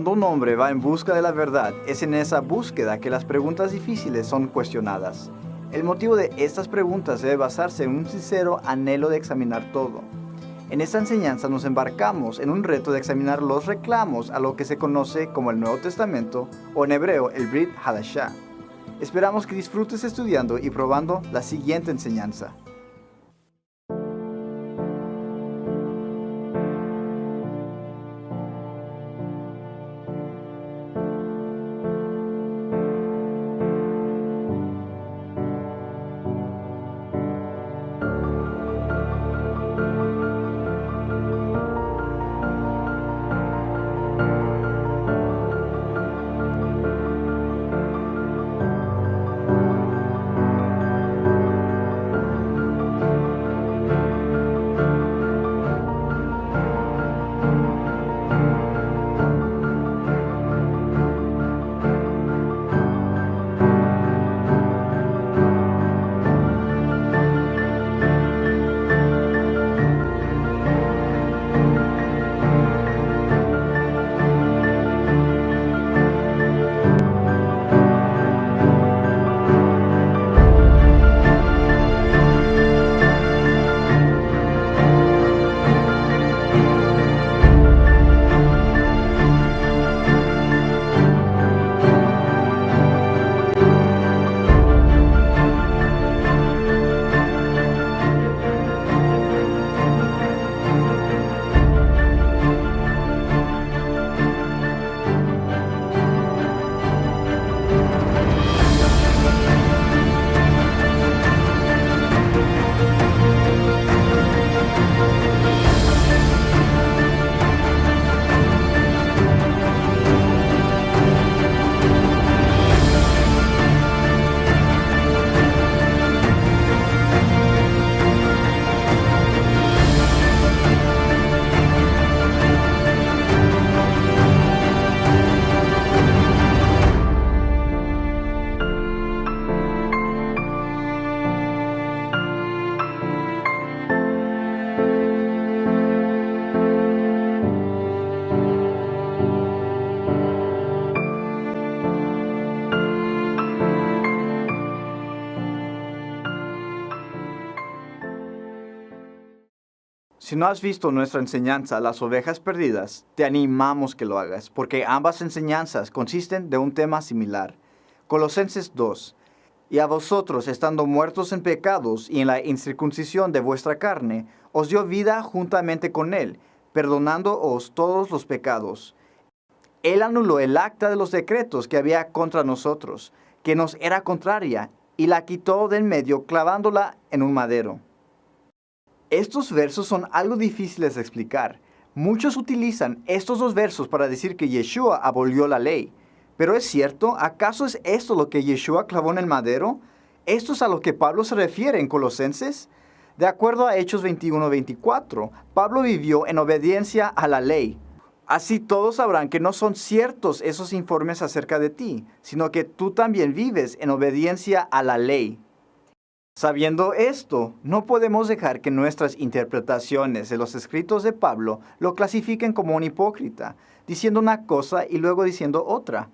Cuando un hombre va en busca de la verdad, es en esa búsqueda que las preguntas difíciles son cuestionadas. El motivo de estas preguntas debe basarse en un sincero anhelo de examinar todo. En esta enseñanza nos embarcamos en un reto de examinar los reclamos a lo que se conoce como el Nuevo Testamento, o en hebreo el Brit Hadashah. Esperamos que disfrutes estudiando y probando la siguiente enseñanza. Si no has visto nuestra enseñanza, Las ovejas perdidas, te animamos que lo hagas, porque ambas enseñanzas consisten de un tema similar. Colosenses 2. Y a vosotros, estando muertos en pecados y en la incircuncisión de vuestra carne, os dio vida juntamente con él, perdonándoos todos los pecados. Él anuló el acta de los decretos que había contra nosotros, que nos era contraria, y la quitó del medio clavándola en un madero. Estos versos son algo difíciles de explicar. Muchos utilizan estos dos versos para decir que Yeshua abolió la ley. ¿Pero es cierto? ¿Acaso es esto lo que Yeshua clavó en el madero? ¿Esto es a lo que Pablo se refiere en Colosenses? De acuerdo a Hechos 21-24, Pablo vivió en obediencia a la ley. Así todos sabrán que no son ciertos esos informes acerca de ti, sino que tú también vives en obediencia a la ley. Sabiendo esto, no podemos dejar que nuestras interpretaciones de los escritos de Pablo lo clasifiquen como un hipócrita, diciendo una cosa y luego diciendo otra.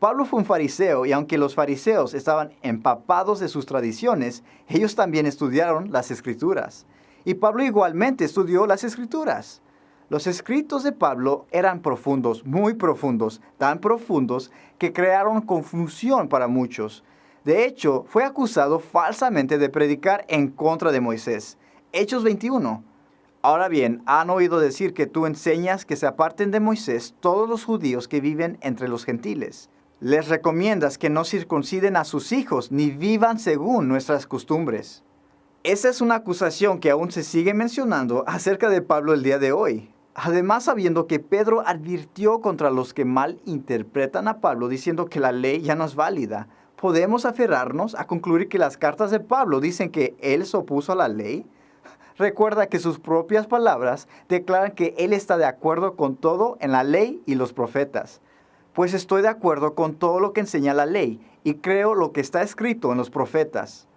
Pablo fue un fariseo y aunque los fariseos estaban empapados de sus tradiciones, ellos también estudiaron las escrituras. Y Pablo igualmente estudió las escrituras. Los escritos de Pablo eran profundos, muy profundos, tan profundos que crearon confusión para muchos. De hecho, fue acusado falsamente de predicar en contra de Moisés. Hechos 21. Ahora bien, han oído decir que tú enseñas que se aparten de Moisés todos los judíos que viven entre los gentiles. Les recomiendas que no circunciden a sus hijos ni vivan según nuestras costumbres. Esa es una acusación que aún se sigue mencionando acerca de Pablo el día de hoy. Además, sabiendo que Pedro advirtió contra los que mal interpretan a Pablo diciendo que la ley ya no es válida, ¿podemos aferrarnos a concluir que las cartas de Pablo dicen que él se opuso a la ley? Recuerda que sus propias palabras declaran que él está de acuerdo con todo en la ley y los profetas. Pues estoy de acuerdo con todo lo que enseña la ley y creo lo que está escrito en los profetas.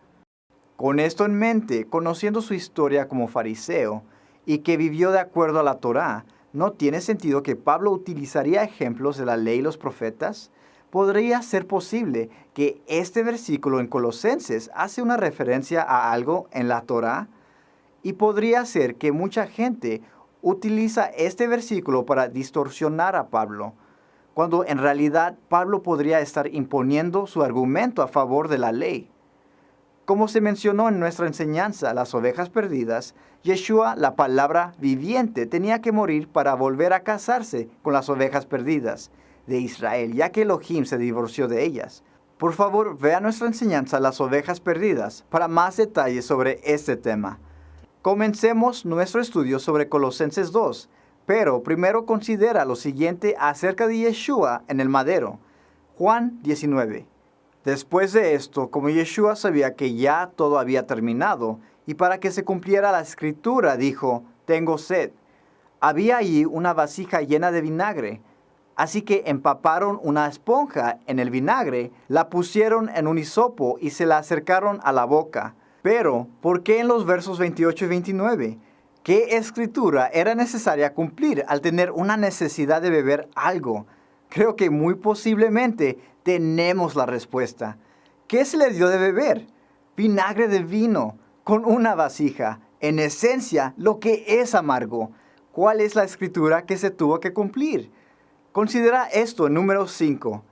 Con esto en mente, conociendo su historia como fariseo y que vivió de acuerdo a la Torá, ¿No tiene sentido que Pablo utilizaría ejemplos de la ley y los profetas? ¿Podría ser posible que este versículo en Colosenses hace una referencia a algo en la Torá? Y podría ser que mucha gente utiliza este versículo para distorsionar a Pablo, cuando en realidad Pablo podría estar imponiendo su argumento a favor de la ley. Como se mencionó en nuestra enseñanza, las ovejas perdidas, Yeshua, la palabra viviente, tenía que morir para volver a casarse con las ovejas perdidas de Israel, ya que Elohim se divorció de ellas. Por favor, vea nuestra enseñanza, las ovejas perdidas, para más detalles sobre este tema. Comencemos nuestro estudio sobre Colosenses 2, pero primero considera lo siguiente acerca de Yeshua en el madero. Juan 19. Después de esto, como Yeshua sabía que ya todo había terminado, y para que se cumpliera la escritura, dijo, tengo sed. Había allí una vasija llena de vinagre, así que empaparon una esponja en el vinagre, la pusieron en un hisopo y se la acercaron a la boca. Pero, ¿por qué en los versos 28 y 29? ¿Qué escritura era necesaria cumplir al tener una necesidad de beber algo? Creo que muy posiblemente tenemos la respuesta. ¿Qué se le dio de beber? Vinagre de vino, con una vasija. En esencia, lo que es amargo. ¿Cuál es la escritura que se tuvo que cumplir? Considera esto en número 5.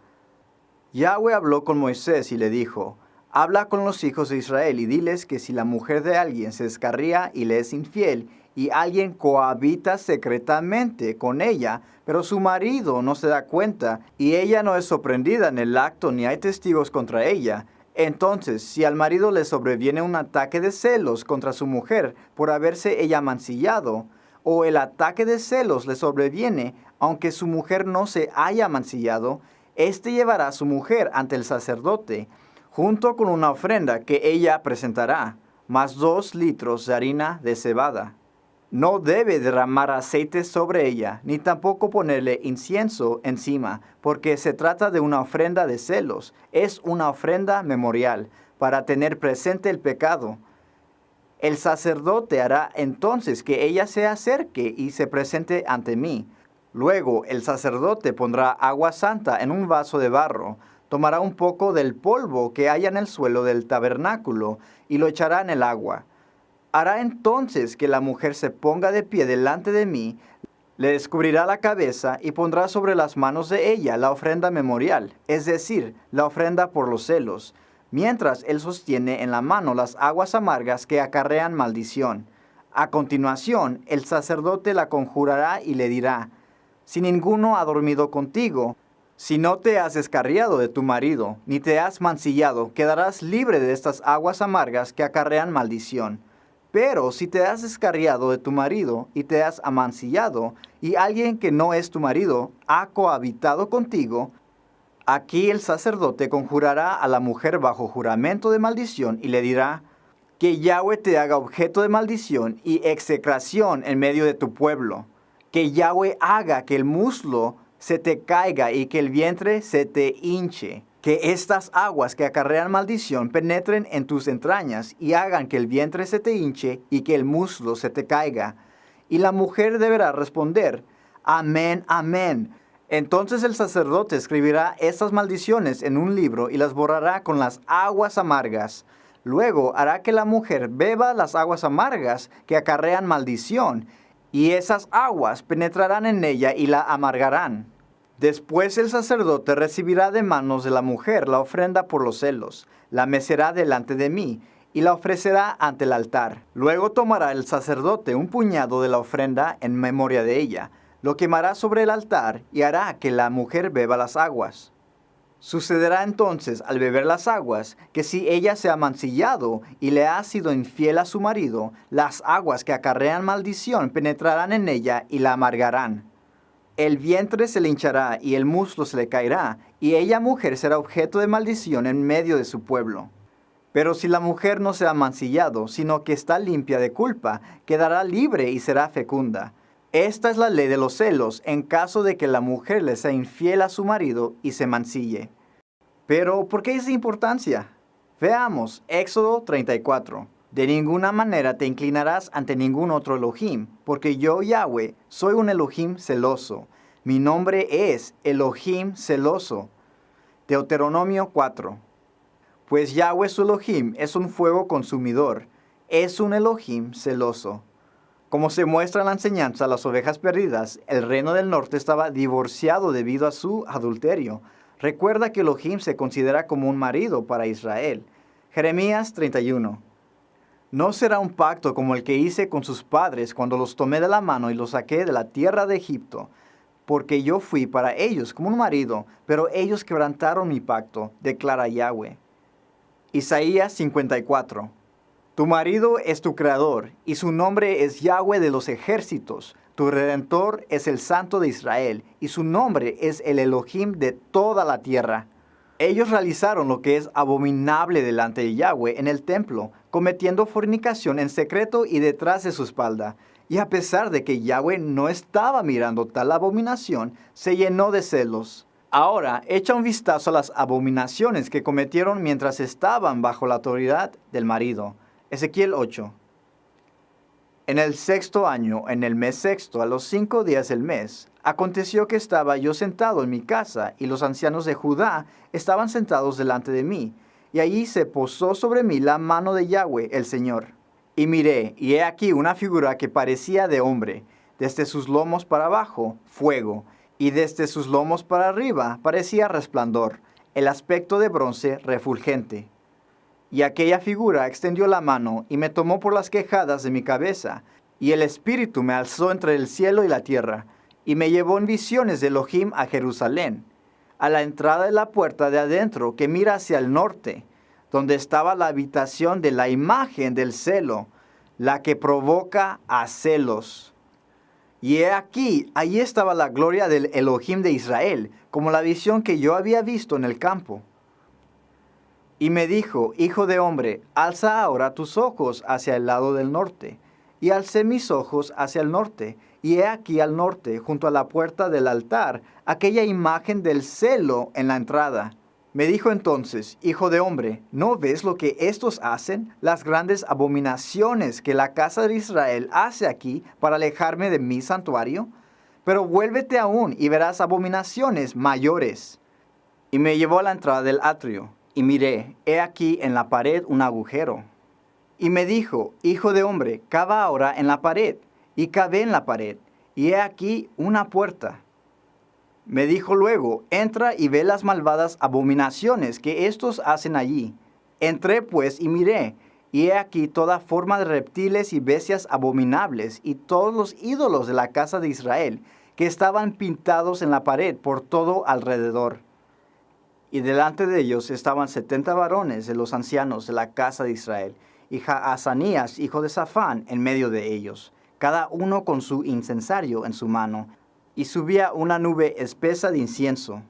Yahweh habló con Moisés y le dijo, habla con los hijos de Israel y diles que si la mujer de alguien se descarría y le es infiel, y alguien cohabita secretamente con ella, pero su marido no se da cuenta, y ella no es sorprendida en el acto ni hay testigos contra ella, entonces, si al marido le sobreviene un ataque de celos contra su mujer por haberse ella mancillado, o el ataque de celos le sobreviene aunque su mujer no se haya mancillado, éste llevará a su mujer ante el sacerdote, junto con una ofrenda que ella presentará, más 2 litros de harina de cebada. No debe derramar aceite sobre ella, ni tampoco ponerle incienso encima, porque se trata de una ofrenda de celos, es una ofrenda memorial, para tener presente el pecado. El sacerdote hará entonces que ella se acerque y se presente ante mí. Luego el sacerdote pondrá agua santa en un vaso de barro, tomará un poco del polvo que haya en el suelo del tabernáculo y lo echará en el agua. Hará entonces que la mujer se ponga de pie delante de mí, le descubrirá la cabeza y pondrá sobre las manos de ella la ofrenda memorial, es decir, la ofrenda por los celos, mientras él sostiene en la mano las aguas amargas que acarrean maldición. A continuación, el sacerdote la conjurará y le dirá, si ninguno ha dormido contigo, si no te has descarriado de tu marido, ni te has mancillado, quedarás libre de estas aguas amargas que acarrean maldición. Pero si te has descarriado de tu marido y te has amancillado, y alguien que no es tu marido ha cohabitado contigo, aquí el sacerdote conjurará a la mujer bajo juramento de maldición y le dirá, que Yahweh te haga objeto de maldición y execración en medio de tu pueblo. Que Yahweh haga que el muslo se te caiga y que el vientre se te hinche. Que estas aguas que acarrean maldición penetren en tus entrañas y hagan que el vientre se te hinche y que el muslo se te caiga. Y la mujer deberá responder, amén, amén. Entonces el sacerdote escribirá estas maldiciones en un libro y las borrará con las aguas amargas. Luego hará que la mujer beba las aguas amargas que acarrean maldición, y esas aguas penetrarán en ella y la amargarán. Después el sacerdote recibirá de manos de la mujer la ofrenda por los celos, la mecerá delante de mí, y la ofrecerá ante el altar. Luego tomará el sacerdote un puñado de la ofrenda en memoria de ella, lo quemará sobre el altar y hará que la mujer beba las aguas. Sucederá entonces al beber las aguas que si ella se ha mancillado y le ha sido infiel a su marido, las aguas que acarrean maldición penetrarán en ella y la amargarán. El vientre se le hinchará y el muslo se le caerá, y ella mujer será objeto de maldición en medio de su pueblo. Pero si la mujer no se ha mancillado, sino que está limpia de culpa, quedará libre y será fecunda. Esta es la ley de los celos en caso de que la mujer le sea infiel a su marido y se mancille. Pero, ¿por qué esa importancia? Veamos, Éxodo 34. De ninguna manera te inclinarás ante ningún otro Elohim, porque yo, Yahweh, soy un Elohim celoso. Mi nombre es Elohim celoso. Deuteronomio 4. Pues Yahweh su Elohim es un fuego consumidor, es un Elohim celoso. Como se muestra en la enseñanza a las ovejas perdidas, el reino del norte estaba divorciado debido a su adulterio. Recuerda que Elohim se considera como un marido para Israel. Jeremías 31. No será un pacto como el que hice con sus padres cuando los tomé de la mano y los saqué de la tierra de Egipto, porque yo fui para ellos como un marido, pero ellos quebrantaron mi pacto, declara Yahweh. Isaías 54. Tu marido es tu creador, y su nombre es Yahweh de los ejércitos. Tu redentor es el Santo de Israel, y su nombre es el Elohim de toda la tierra. Ellos realizaron lo que es abominable delante de Yahweh en el templo, cometiendo fornicación en secreto y detrás de su espalda. Y a pesar de que Yahweh no estaba mirando tal abominación, se llenó de celos. Ahora, echa un vistazo a las abominaciones que cometieron mientras estaban bajo la autoridad del marido. Ezequiel 8. En el 6º año, en el mes 6º, a los 5 días del mes, aconteció que estaba yo sentado en mi casa, y los ancianos de Judá estaban sentados delante de mí, y allí se posó sobre mí la mano de Yahweh, el Señor. Y miré, y he aquí una figura que parecía de hombre, desde sus lomos para abajo, fuego, y desde sus lomos para arriba parecía resplandor, el aspecto de bronce refulgente. Y aquella figura extendió la mano y me tomó por las quejadas de mi cabeza, y el Espíritu me alzó entre el cielo y la tierra, y me llevó en visiones de Elohim a Jerusalén, a la entrada de la puerta de adentro que mira hacia el norte, donde estaba la habitación de la imagen del celo, la que provoca a celos. Y he aquí, allí estaba la gloria del Elohim de Israel, como la visión que yo había visto en el campo. Y me dijo, hijo de hombre, alza ahora tus ojos hacia el lado del norte. Y alcé mis ojos hacia el norte, y he aquí al norte, junto a la puerta del altar, aquella imagen del celo en la entrada. Me dijo entonces, hijo de hombre, ¿no ves lo que estos hacen? Las grandes abominaciones que la casa de Israel hace aquí para alejarme de mi santuario. Pero vuélvete aún y verás abominaciones mayores. Y me llevó a la entrada del atrio. Y miré, he aquí en la pared un agujero. Y me dijo, hijo de hombre, cava ahora en la pared. Y cavé en la pared, y he aquí una puerta. Me dijo luego, entra y ve las malvadas abominaciones que estos hacen allí. Entré pues y miré, y he aquí toda forma de reptiles y bestias abominables, y todos los ídolos de la casa de Israel, que estaban pintados en la pared por todo alrededor. Y delante de ellos estaban 70 varones de los ancianos de la casa de Israel, y Jaazanías, hijo de Safán, en medio de ellos, cada uno con su incensario en su mano, y subía una nube espesa de incienso.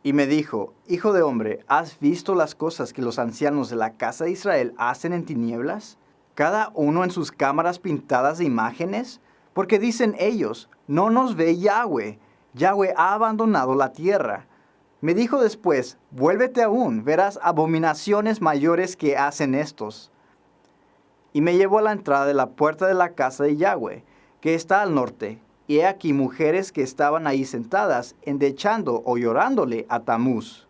Y me dijo, hijo de hombre, ¿has visto las cosas que los ancianos de la casa de Israel hacen en tinieblas? Cada uno en sus cámaras pintadas de imágenes, porque dicen ellos, no nos ve Yahweh, Yahweh ha abandonado la tierra. Me dijo después, vuélvete aún, verás abominaciones mayores que hacen estos. Y me llevó a la entrada de la puerta de la casa de Yahweh, que está al norte, y he aquí mujeres que estaban ahí sentadas, endechando o llorándole a Tamuz.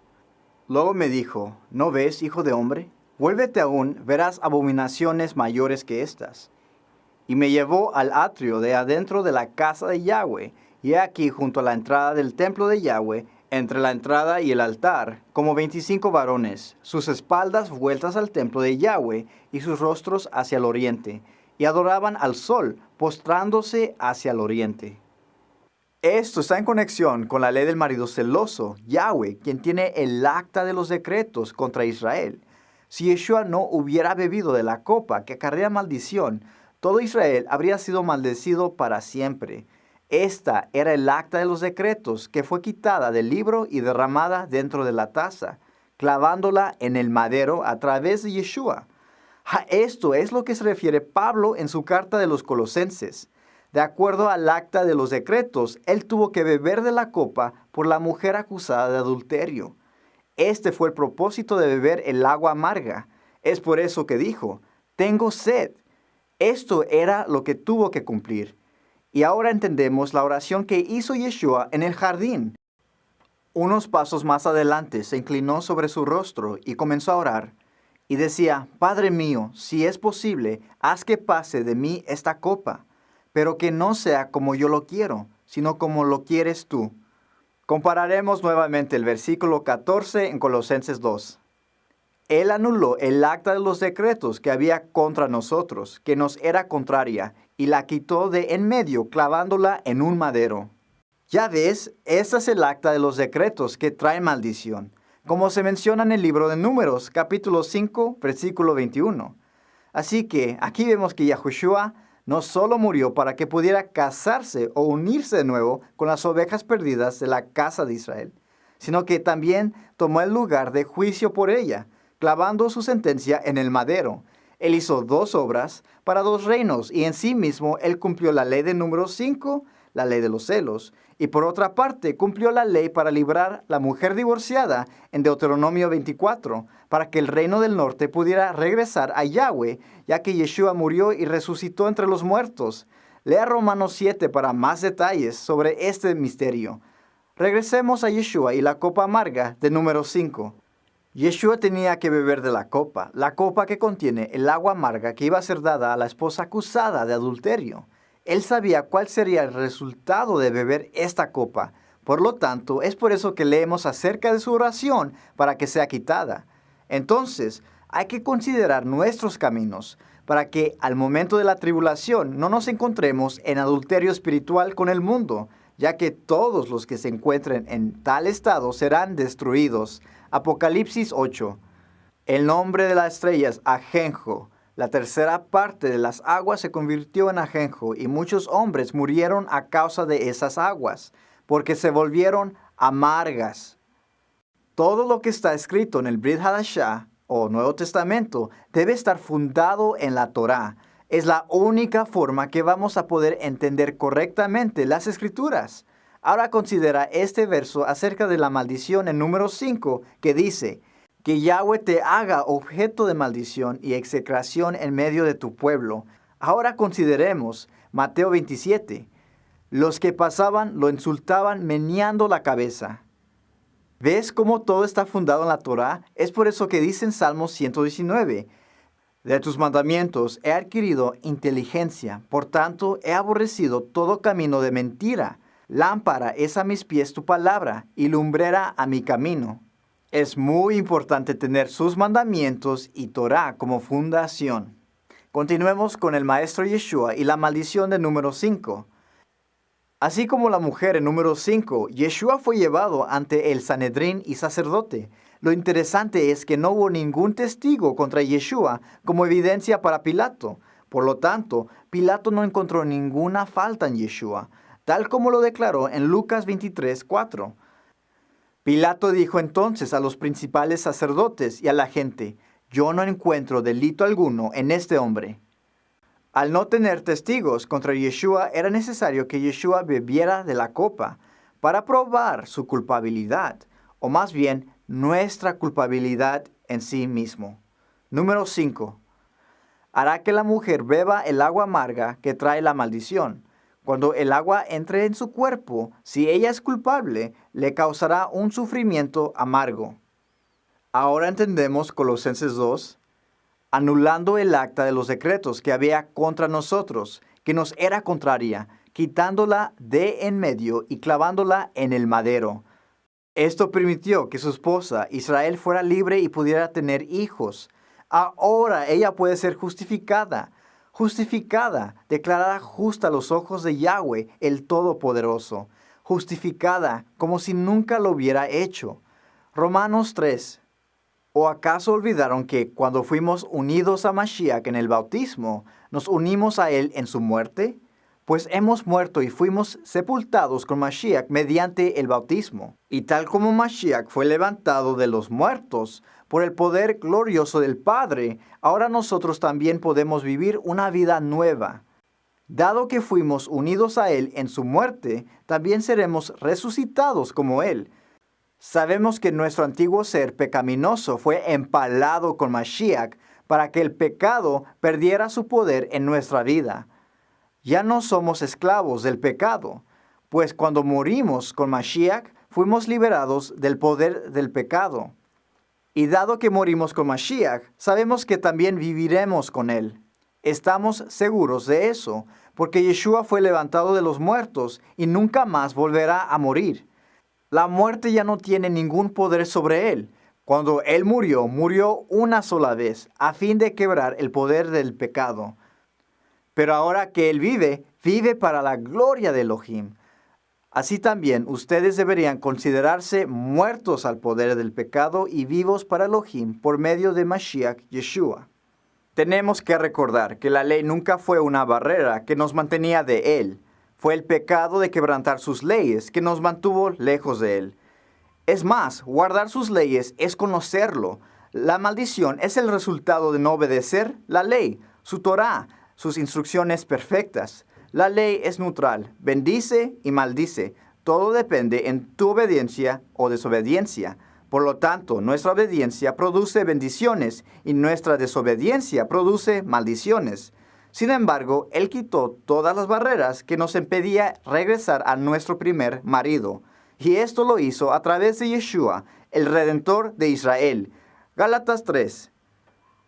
Luego me dijo, ¿no ves, hijo de hombre? Vuélvete aún, verás abominaciones mayores que estas. Y me llevó al atrio de adentro de la casa de Yahweh, y he aquí junto a la entrada del templo de Yahweh, entre la entrada y el altar, como 25 varones, sus espaldas vueltas al templo de Yahweh y sus rostros hacia el oriente, y adoraban al sol, postrándose hacia el oriente. Esto está en conexión con la ley del marido celoso, Yahweh, quien tiene el acta de los decretos contra Israel. Si Yeshua no hubiera bebido de la copa que acarrea maldición, todo Israel habría sido maldecido para siempre. Esta era el acta de los decretos que fue quitada del libro y derramada dentro de la taza, clavándola en el madero a través de Yeshua. A esto es lo que se refiere Pablo en su carta de los Colosenses. De acuerdo al acta de los decretos, él tuvo que beber de la copa por la mujer acusada de adulterio. Este fue el propósito de beber el agua amarga. Es por eso que dijo, tengo sed. Esto era lo que tuvo que cumplir. Y ahora entendemos la oración que hizo Yeshua en el jardín. Unos pasos más adelante se inclinó sobre su rostro y comenzó a orar. Y decía, Padre mío, si es posible, haz que pase de mí esta copa, pero que no sea como yo lo quiero, sino como lo quieres tú. Compararemos nuevamente el versículo 14 en Colosenses 2. Él anuló el acta de los decretos que había contra nosotros, que nos era contraria, y la quitó de en medio, clavándola en un madero. Ya ves, esta es el acta de los decretos que trae maldición, como se menciona en el libro de Números, capítulo 5, versículo 21. Así que aquí vemos que Yahushua no solo murió para que pudiera casarse o unirse de nuevo con las ovejas perdidas de la casa de Israel, sino que también tomó el lugar de juicio por ella, clavando su sentencia en el madero. Él hizo 2 obras para 2 reinos y en sí mismo él cumplió la ley de Número 5, la ley de los celos, y por otra parte cumplió la ley para librar la mujer divorciada en Deuteronomio 24, para que el reino del norte pudiera regresar a Yahweh, ya que Yeshua murió y resucitó entre los muertos. Lea Romanos 7 para más detalles sobre este misterio. Regresemos a Yeshua y la copa amarga de Número 5. Yeshua tenía que beber de la copa que contiene el agua amarga que iba a ser dada a la esposa acusada de adulterio. Él sabía cuál sería el resultado de beber esta copa. Por lo tanto, es por eso que leemos acerca de su oración para que sea quitada. Entonces, hay que considerar nuestros caminos para que al momento de la tribulación no nos encontremos en adulterio espiritual con el mundo, ya que todos los que se encuentren en tal estado serán destruidos. Apocalipsis 8. El nombre de la estrella es Ajenjo. La tercera parte de las aguas se convirtió en ajenjo y muchos hombres murieron a causa de esas aguas, porque se volvieron amargas. Todo lo que está escrito en el Brit Hadashah, o Nuevo Testamento, debe estar fundado en la Torá. Es la única forma que vamos a poder entender correctamente las Escrituras. Ahora considera este verso acerca de la maldición en Número 5, que dice, que Yahweh te haga objeto de maldición y execración en medio de tu pueblo. Ahora consideremos Mateo 27. Los que pasaban lo insultaban meneando la cabeza. ¿Ves cómo todo está fundado en la Torá? Es por eso que dice en Salmo 119, de tus mandamientos he adquirido inteligencia, por tanto he aborrecido todo camino de mentira. Lámpara es a mis pies tu palabra y lumbrera a mi camino. Es muy importante tener sus mandamientos y Torá como fundación. Continuemos con el maestro Yeshua y la maldición de Número 5. Así como la mujer en Número 5, Yeshua fue llevado ante el Sanedrín y sacerdote. Lo interesante es que no hubo ningún testigo contra Yeshua como evidencia para Pilato. Por lo tanto, Pilato no encontró ninguna falta en Yeshua, tal como lo declaró en Lucas 23:4. Pilato dijo entonces a los principales sacerdotes y a la gente, yo no encuentro delito alguno en este hombre. Al no tener testigos contra Yeshua, era necesario que Yeshua bebiera de la copa para probar su culpabilidad, o más bien, nuestra culpabilidad en sí mismo. Número 5. Hará que la mujer beba el agua amarga que trae la maldición. Cuando el agua entre en su cuerpo, si ella es culpable, le causará un sufrimiento amargo. Ahora entendemos Colosenses 2, anulando el acta de los decretos que había contra nosotros, que nos era contraria, quitándola de en medio y clavándola en el madero. Esto permitió que su esposa Israel fuera libre y pudiera tener hijos. Ahora ella puede ser justificada, declarada justa a los ojos de Yahweh, el Todopoderoso, justificada como si nunca lo hubiera hecho. Romanos 3. ¿O acaso olvidaron que cuando fuimos unidos a Mashiach en el bautismo, nos unimos a él en su muerte? Pues hemos muerto y fuimos sepultados con Mashiach mediante el bautismo. Y tal como Mashiach fue levantado de los muertos por el poder glorioso del Padre, ahora nosotros también podemos vivir una vida nueva. Dado que fuimos unidos a él en su muerte, también seremos resucitados como él. Sabemos que nuestro antiguo ser pecaminoso fue empalado con Mashiach para que el pecado perdiera su poder en nuestra vida. Ya no somos esclavos del pecado, pues cuando morimos con Mashiach, fuimos liberados del poder del pecado. Y dado que morimos con Mashiach, sabemos que también viviremos con Él. Estamos seguros de eso, porque Yeshua fue levantado de los muertos y nunca más volverá a morir. La muerte ya no tiene ningún poder sobre Él. Cuando Él murió, murió una sola vez, a fin de quebrar el poder del pecado. Pero ahora que Él vive, vive para la gloria de Elohim. Así también ustedes deberían considerarse muertos al poder del pecado y vivos para Elohim por medio de Mashiach Yeshua. Tenemos que recordar que la ley nunca fue una barrera que nos mantenía de Él. Fue el pecado de quebrantar sus leyes que nos mantuvo lejos de Él. Es más, guardar sus leyes es conocerlo. La maldición es el resultado de no obedecer la ley, su Torah, sus instrucciones perfectas. La ley es neutral, bendice y maldice. Todo depende en tu obediencia o desobediencia. Por lo tanto, nuestra obediencia produce bendiciones y nuestra desobediencia produce maldiciones. Sin embargo, Él quitó todas las barreras que nos impedían regresar a nuestro primer marido. Y esto lo hizo a través de Yeshua, el Redentor de Israel. Gálatas 3.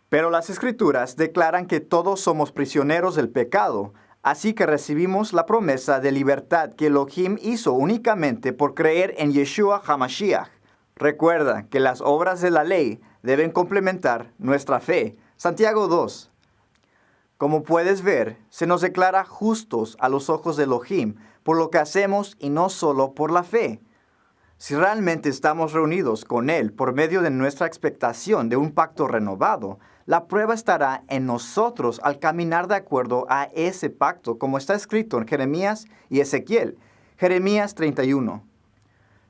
Pero las Escrituras declaran que todos somos prisioneros del pecado, así que recibimos la promesa de libertad que Elohim hizo únicamente por creer en Yeshua HaMashiach. Recuerda que las obras de la ley deben complementar nuestra fe. Santiago 2. Como puedes ver, se nos declara justos a los ojos de Elohim por lo que hacemos y no solo por la fe. Si realmente estamos reunidos con Él por medio de nuestra expectación de un pacto renovado, la prueba estará en nosotros al caminar de acuerdo a ese pacto, como está escrito en Jeremías y Ezequiel. Jeremías 31.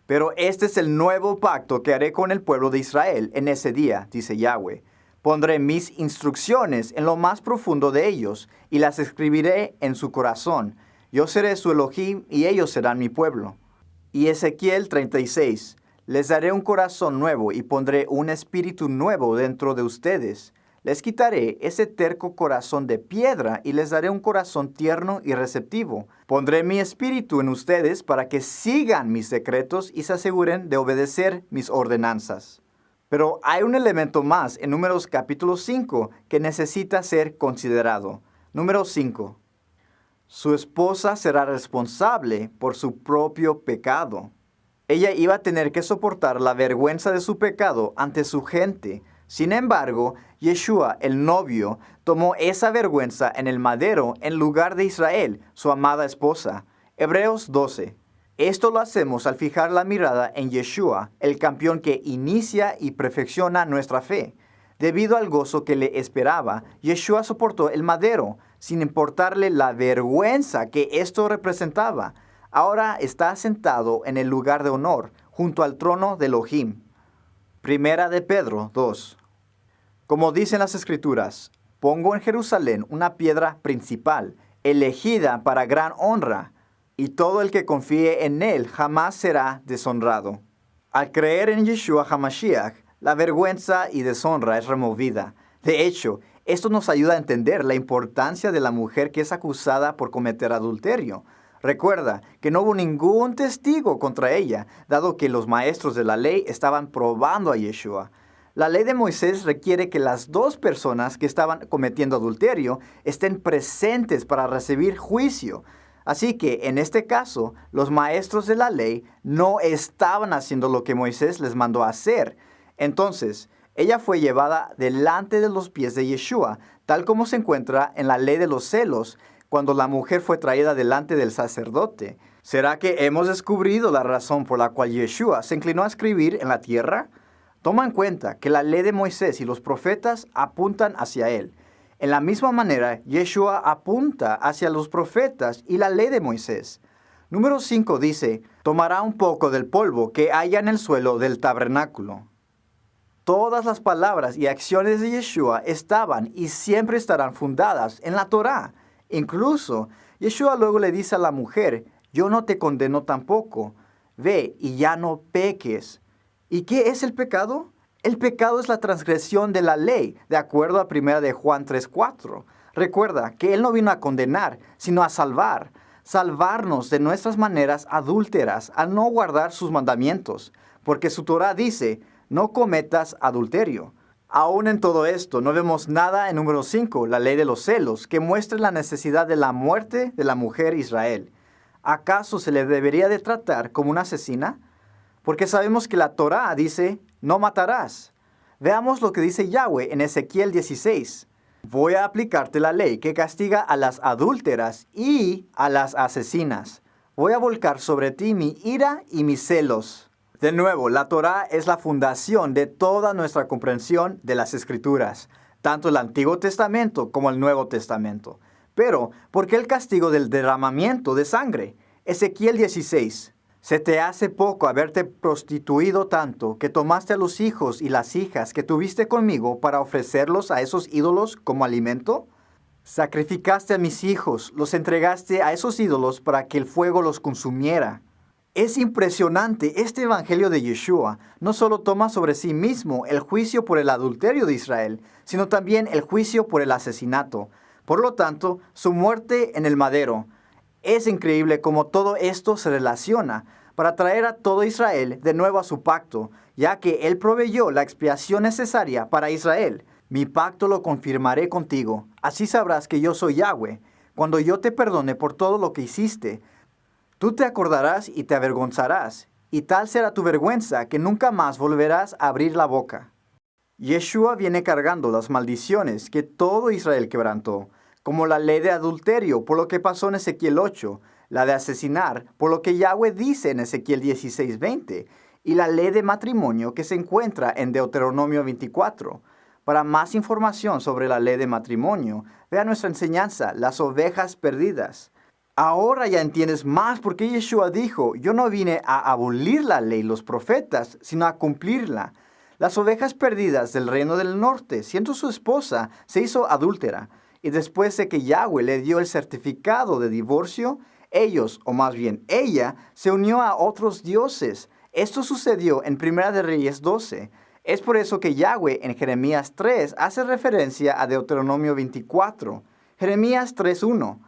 Pero este es el nuevo pacto que haré con el pueblo de Israel en ese día, dice Yahweh. Pondré mis instrucciones en lo más profundo de ellos y las escribiré en su corazón. Yo seré su Elohim y ellos serán mi pueblo. Y Ezequiel 36. Les daré un corazón nuevo y pondré un espíritu nuevo dentro de ustedes. Les quitaré ese terco corazón de piedra y les daré un corazón tierno y receptivo. Pondré mi espíritu en ustedes para que sigan mis decretos y se aseguren de obedecer mis ordenanzas. Pero hay un elemento más en Números capítulo 5 que necesita ser considerado. Número 5. Su esposa será responsable por su propio pecado. Ella iba a tener que soportar la vergüenza de su pecado ante su gente. Sin embargo, Yeshua, el novio, tomó esa vergüenza en el madero en lugar de Israel, su amada esposa. Hebreos 12. Esto lo hacemos al fijar la mirada en Yeshua, el campeón que inicia y perfecciona nuestra fe. Debido al gozo que le esperaba, Yeshua soportó el madero, sin importarle la vergüenza que esto representaba. Ahora está sentado en el lugar de honor, junto al trono de Elohim. Primera de Pedro 2. Como dicen las Escrituras, pongo en Jerusalén una piedra principal, elegida para gran honra, y todo el que confíe en él jamás será deshonrado. Al creer en Yeshua HaMashiach, la vergüenza y deshonra es removida. De hecho, esto nos ayuda a entender la importancia de la mujer que es acusada por cometer adulterio. Recuerda que no hubo ningún testigo contra ella, dado que los maestros de la ley estaban probando a Yeshua. La ley de Moisés requiere que las dos personas que estaban cometiendo adulterio estén presentes para recibir juicio. Así que, en este caso, los maestros de la ley no estaban haciendo lo que Moisés les mandó a hacer. Entonces, ella fue llevada delante de los pies de Yeshua, tal como se encuentra en la ley de los celos, cuando la mujer fue traída delante del sacerdote. ¿Será que hemos descubrido la razón por la cual Yeshua se inclinó a escribir en la tierra? Toma en cuenta que la ley de Moisés y los profetas apuntan hacia él. En la misma manera, Yeshua apunta hacia los profetas y la ley de Moisés. Número 5 dice, tomará un poco del polvo que haya en el suelo del tabernáculo. Todas las palabras y acciones de Yeshua estaban y siempre estarán fundadas en la Torá. Incluso, Yeshua luego le dice a la mujer, yo no te condeno tampoco. Ve y ya no peques. ¿Y qué es el pecado? El pecado es la transgresión de la ley, de acuerdo a 1 de Juan 3:4. Recuerda que Él no vino a condenar, sino a salvar. Salvarnos de nuestras maneras adúlteras al no guardar sus mandamientos, porque su Torah dice, no cometas adulterio. Aún en todo esto, no vemos nada en número 5, la ley de los celos, que muestre la necesidad de la muerte de la mujer Israel. ¿Acaso se le debería de tratar como una asesina? Porque sabemos que la Torah dice, no matarás. Veamos lo que dice Yahweh en Ezequiel 16. Voy a aplicarte la ley que castiga a las adúlteras y a las asesinas. Voy a volcar sobre ti mi ira y mis celos. De nuevo, la Torah es la fundación de toda nuestra comprensión de las Escrituras, tanto el Antiguo Testamento como el Nuevo Testamento. Pero, ¿por qué el castigo del derramamiento de sangre? Ezequiel 16. ¿Se te hace poco haberte prostituido tanto que tomaste a los hijos y las hijas que tuviste conmigo para ofrecerlos a esos ídolos como alimento? Sacrificaste a mis hijos, los entregaste a esos ídolos para que el fuego los consumiera. Es impresionante, este evangelio de Yeshua no solo toma sobre sí mismo el juicio por el adulterio de Israel, sino también el juicio por el asesinato. Por lo tanto, su muerte en el madero. Es increíble cómo todo esto se relaciona para traer a todo Israel de nuevo a su pacto, ya que Él proveyó la expiación necesaria para Israel. Mi pacto lo confirmaré contigo, así sabrás que yo soy Yahweh, cuando yo te perdone por todo lo que hiciste. Tú te acordarás y te avergonzarás, y tal será tu vergüenza que nunca más volverás a abrir la boca. Yeshua viene cargando las maldiciones que todo Israel quebrantó, como la ley de adulterio, por lo que pasó en Ezequiel 8, la de asesinar, por lo que Yahweh dice en Ezequiel 16:20, y la ley de matrimonio que se encuentra en Deuteronomio 24. Para más información sobre la ley de matrimonio, vea nuestra enseñanza, las ovejas perdidas. Ahora ya entiendes más por qué Yeshua dijo, yo no vine a abolir la ley, los profetas, sino a cumplirla. Las ovejas perdidas del reino del norte, siendo su esposa, se hizo adúltera. Y después de que Yahweh le dio el certificado de divorcio, ellos, o más bien ella, se unió a otros dioses. Esto sucedió en 1 de Reyes 12. Es por eso que Yahweh en Jeremías 3 hace referencia a Deuteronomio 24. Jeremías 3:1.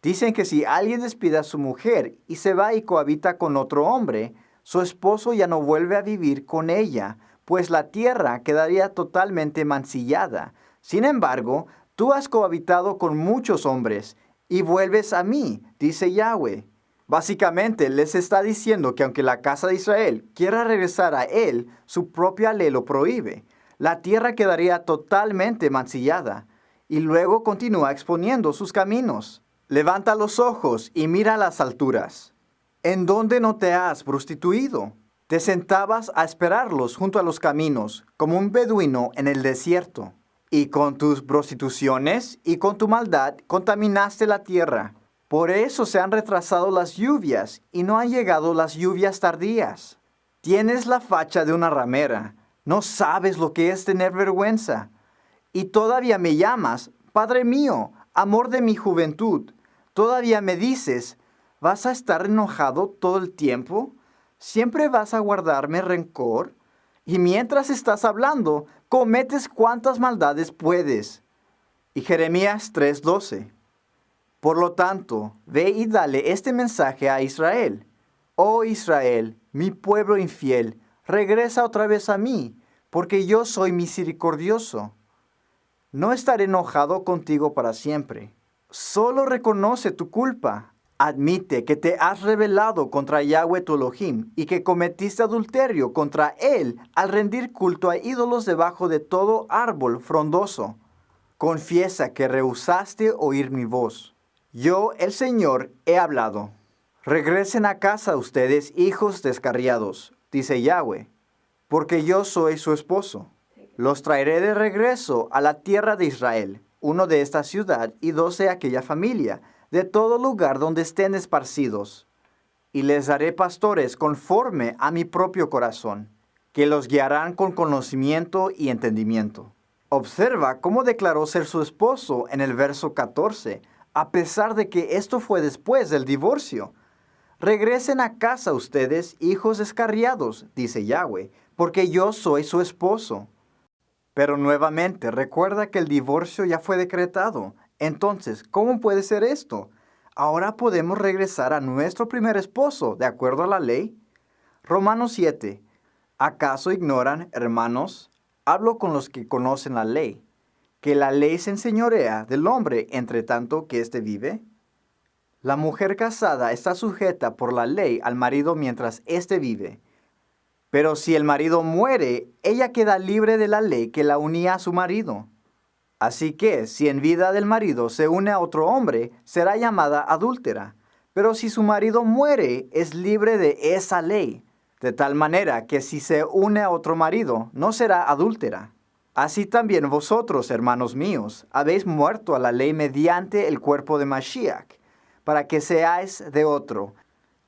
Dicen que si alguien despide a su mujer y se va y cohabita con otro hombre, su esposo ya no vuelve a vivir con ella, pues la tierra quedaría totalmente mancillada. Sin embargo, tú has cohabitado con muchos hombres y vuelves a mí, dice Yahweh. Básicamente les está diciendo que aunque la casa de Israel quiera regresar a él, su propia ley lo prohíbe. La tierra quedaría totalmente mancillada. Y luego continúa exponiendo sus caminos. Levanta los ojos y mira las alturas. ¿En dónde no te has prostituido? Te sentabas a esperarlos junto a los caminos, como un beduino en el desierto. Y con tus prostituciones y con tu maldad contaminaste la tierra. Por eso se han retrasado las lluvias y no han llegado las lluvias tardías. Tienes la facha de una ramera. No sabes lo que es tener vergüenza. Y todavía me llamas, Padre mío, amor de mi juventud. Todavía me dices, ¿vas a estar enojado todo el tiempo? ¿Siempre vas a guardarme rencor? Y mientras estás hablando, cometes cuantas maldades puedes. Y Jeremías 3:12. Por lo tanto, ve y dale este mensaje a Israel. Oh Israel, mi pueblo infiel, regresa otra vez a mí, porque yo soy misericordioso. No estaré enojado contigo para siempre. Solo reconoce tu culpa. Admite que te has rebelado contra Yahweh tu Elohim y que cometiste adulterio contra Él al rendir culto a ídolos debajo de todo árbol frondoso. Confiesa que rehusaste oír mi voz. Yo, el Señor, he hablado. Regresen a casa ustedes, hijos descarriados, dice Yahweh, porque yo soy su esposo. Los traeré de regreso a la tierra de Israel, uno de esta ciudad y 12 de aquella familia, de todo lugar donde estén esparcidos. Y les daré pastores conforme a mi propio corazón, que los guiarán con conocimiento y entendimiento. Observa cómo declaró ser su esposo en el verso 14, a pesar de que esto fue después del divorcio. Regresen a casa ustedes, hijos descarriados, dice Yahweh, porque yo soy su esposo. Pero nuevamente, recuerda que el divorcio ya fue decretado. Entonces, ¿cómo puede ser esto? Ahora podemos regresar a nuestro primer esposo, de acuerdo a la ley. Romanos 7. ¿Acaso ignoran, hermanos? Hablo con los que conocen la ley, que la ley se enseñorea del hombre entre tanto que éste vive. La mujer casada está sujeta por la ley al marido mientras éste vive. Pero si el marido muere, ella queda libre de la ley que la unía a su marido. Así que, si en vida del marido se une a otro hombre, será llamada adúltera. Pero si su marido muere, es libre de esa ley, de tal manera que si se une a otro marido, no será adúltera. Así también vosotros, hermanos míos, habéis muerto a la ley mediante el cuerpo de Mashiach, para que seáis de otro,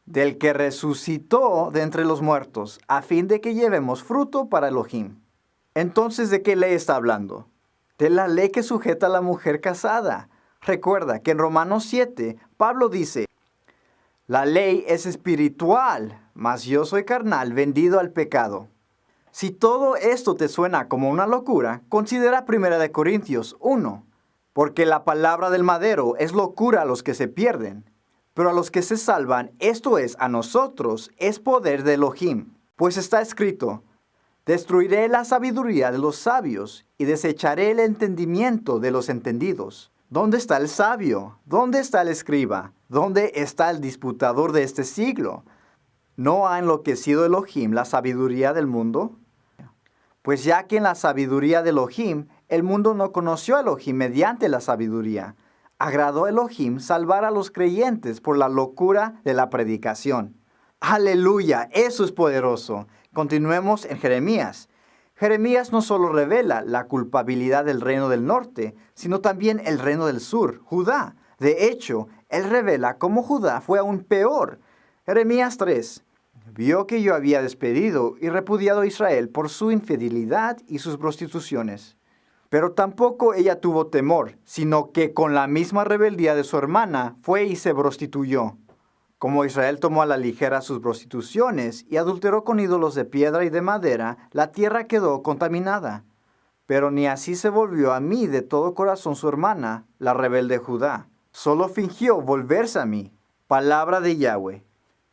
del que resucitó de entre los muertos, a fin de que llevemos fruto para Elohim. Entonces, ¿de qué ley está hablando? De la ley que sujeta a la mujer casada. Recuerda que en Romanos 7, Pablo dice, la ley es espiritual, mas yo soy carnal, vendido al pecado. Si todo esto te suena como una locura, considera 1 Corintios 1, porque la palabra del madero es locura a los que se pierden. Pero a los que se salvan, esto es, a nosotros, es poder de Elohim. Pues está escrito, destruiré la sabiduría de los sabios y desecharé el entendimiento de los entendidos. ¿Dónde está el sabio? ¿Dónde está el escriba? ¿Dónde está el disputador de este siglo? ¿No ha enloquecido Elohim la sabiduría del mundo? Pues ya que en la sabiduría de Elohim, el mundo no conoció a Elohim mediante la sabiduría, agradó a Elohim salvar a los creyentes por la locura de la predicación. ¡Aleluya! Eso es poderoso. Continuemos en Jeremías. Jeremías no solo revela la culpabilidad del reino del norte, sino también el reino del sur, Judá. De hecho, él revela cómo Judá fue aún peor. Jeremías 3. Vio que yo había despedido y repudiado a Israel por su infidelidad y sus prostituciones. Pero tampoco ella tuvo temor, sino que con la misma rebeldía de su hermana fue y se prostituyó. Como Israel tomó a la ligera sus prostituciones y adulteró con ídolos de piedra y de madera, la tierra quedó contaminada. Pero ni así se volvió a mí de todo corazón su hermana, la rebelde Judá. Solo fingió volverse a mí. Palabra de Yahweh.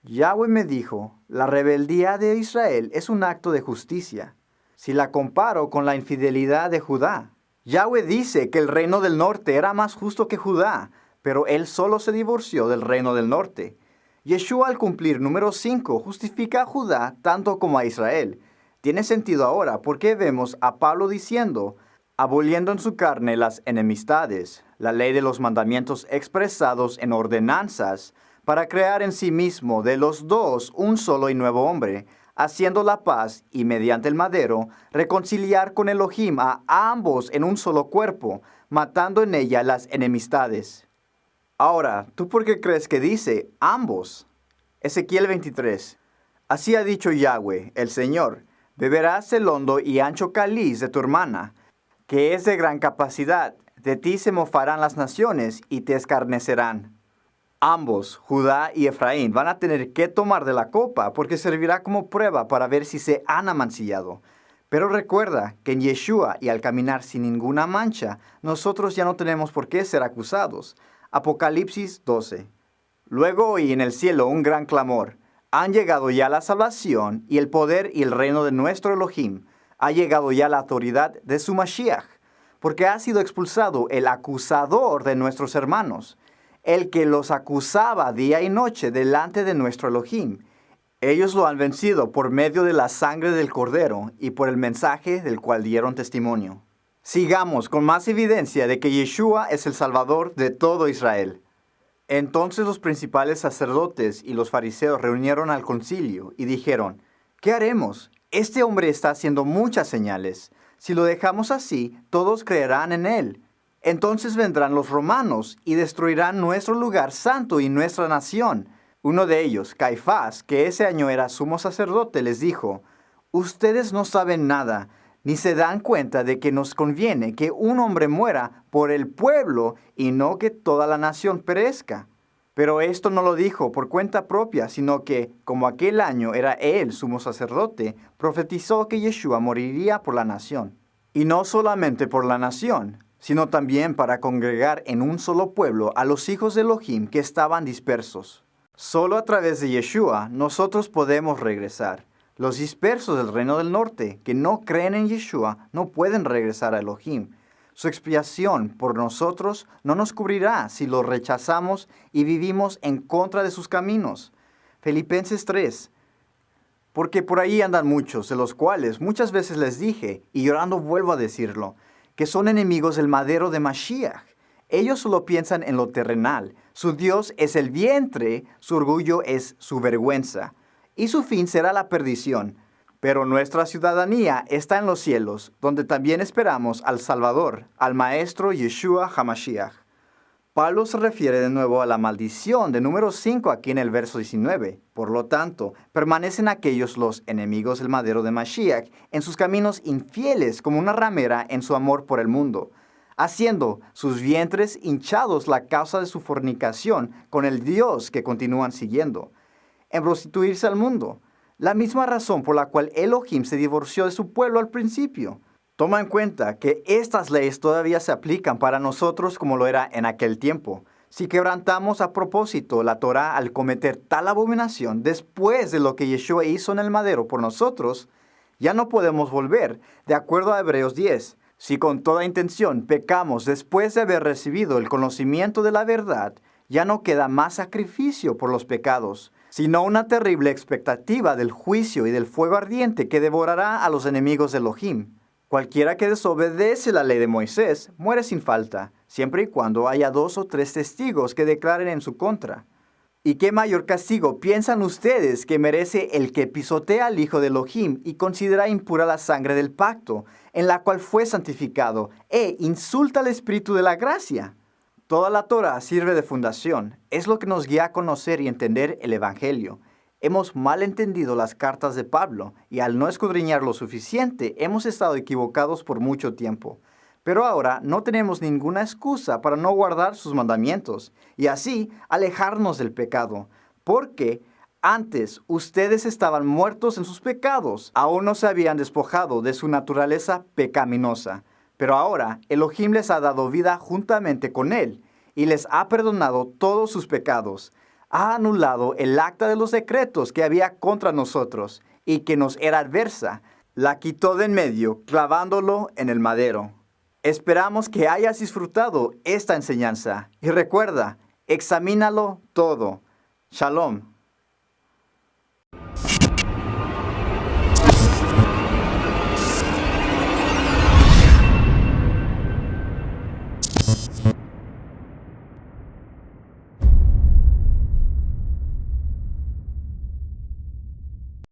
Yahweh me dijo, la rebeldía de Israel es un acto de justicia, si la comparo con la infidelidad de Judá. Yahweh dice que el reino del norte era más justo que Judá, pero él solo se divorció del reino del norte. Yeshua al cumplir número 5 justifica a Judá tanto como a Israel. Tiene sentido ahora porque vemos a Pablo diciendo, aboliendo en su carne las enemistades, la ley de los mandamientos expresados en ordenanzas, para crear en sí mismo de los dos un solo y nuevo hombre, haciendo la paz y mediante el madero reconciliar con Elohim a ambos en un solo cuerpo, matando en ella las enemistades. Ahora, ¿tú por qué crees que dice ambos? Ezequiel 23. Así ha dicho Yahweh, el Señor, beberás el hondo y ancho cáliz de tu hermana, que es de gran capacidad. De ti se mofarán las naciones y te escarnecerán. Ambos, Judá y Efraín, van a tener que tomar de la copa porque servirá como prueba para ver si se han amancillado. Pero recuerda que en Yeshua y al caminar sin ninguna mancha, nosotros ya no tenemos por qué ser acusados. Apocalipsis 12. Luego oí en el cielo un gran clamor. Han llegado ya la salvación y el poder y el reino de nuestro Elohim. Ha llegado ya la autoridad de su Mashiach, porque ha sido expulsado el acusador de nuestros hermanos, el que los acusaba día y noche delante de nuestro Elohim. Ellos lo han vencido por medio de la sangre del Cordero y por el mensaje del cual dieron testimonio. Sigamos con más evidencia de que Yeshua es el Salvador de todo Israel. Entonces los principales sacerdotes y los fariseos reunieron al concilio y dijeron, ¿qué haremos? Este hombre está haciendo muchas señales. Si lo dejamos así, todos creerán en él. Entonces vendrán los romanos y destruirán nuestro lugar santo y nuestra nación. Uno de ellos, Caifás, que ese año era sumo sacerdote, les dijo, ustedes no saben nada, ni se dan cuenta de que nos conviene que un hombre muera por el pueblo y no que toda la nación perezca. Pero esto no lo dijo por cuenta propia, sino que, como aquel año era él sumo sacerdote, profetizó que Yeshua moriría por la nación. Y no solamente por la nación, sino también para congregar en un solo pueblo a los hijos de Elohim que estaban dispersos. Solo a través de Yeshua nosotros podemos regresar. Los dispersos del reino del norte, que no creen en Yeshua, no pueden regresar a Elohim. Su expiación por nosotros no nos cubrirá si lo rechazamos y vivimos en contra de sus caminos. Filipenses 3. Porque por ahí andan muchos, de los cuales muchas veces les dije, y llorando vuelvo a decirlo, que son enemigos del madero de Mashiach. Ellos solo piensan en lo terrenal. Su Dios es el vientre, su orgullo es su vergüenza, y su fin será la perdición. Pero nuestra ciudadanía está en los cielos, donde también esperamos al Salvador, al Maestro Yeshua HaMashiach. Pablo se refiere de nuevo a la maldición de número 5 aquí en el verso 19. Por lo tanto, permanecen aquellos los enemigos del madero de Mashiach en sus caminos infieles como una ramera en su amor por el mundo, haciendo sus vientres hinchados la causa de su fornicación con el Dios que continúan siguiendo, en prostituirse al mundo. La misma razón por la cual Elohim se divorció de su pueblo al principio. Toma en cuenta que estas leyes todavía se aplican para nosotros como lo era en aquel tiempo. Si quebrantamos a propósito la Torá al cometer tal abominación después de lo que Yeshua hizo en el madero por nosotros, ya no podemos volver, de acuerdo a Hebreos 10. Si con toda intención pecamos después de haber recibido el conocimiento de la verdad, ya no queda más sacrificio por los pecados, sino una terrible expectativa del juicio y del fuego ardiente que devorará a los enemigos de Elohim. Cualquiera que desobedece la ley de Moisés muere sin falta, siempre y cuando haya 2 o 3 testigos que declaren en su contra. ¿Y qué mayor castigo piensan ustedes que merece el que pisotea al Hijo de Elohim y considera impura la sangre del pacto, en la cual fue santificado, e insulta al Espíritu de la gracia? Toda la Torah sirve de fundación, es lo que nos guía a conocer y entender el Evangelio. Hemos mal entendido las cartas de Pablo y al no escudriñar lo suficiente hemos estado equivocados por mucho tiempo. Pero ahora no tenemos ninguna excusa para no guardar sus mandamientos y así alejarnos del pecado, porque antes ustedes estaban muertos en sus pecados, aún no se habían despojado de su naturaleza pecaminosa. Pero ahora Elohim les ha dado vida juntamente con él y les ha perdonado todos sus pecados. Ha anulado el acta de los decretos que había contra nosotros y que nos era adversa. La quitó de en medio, clavándolo en el madero. Esperamos que hayas disfrutado esta enseñanza. Y recuerda, examínalo todo. Shalom.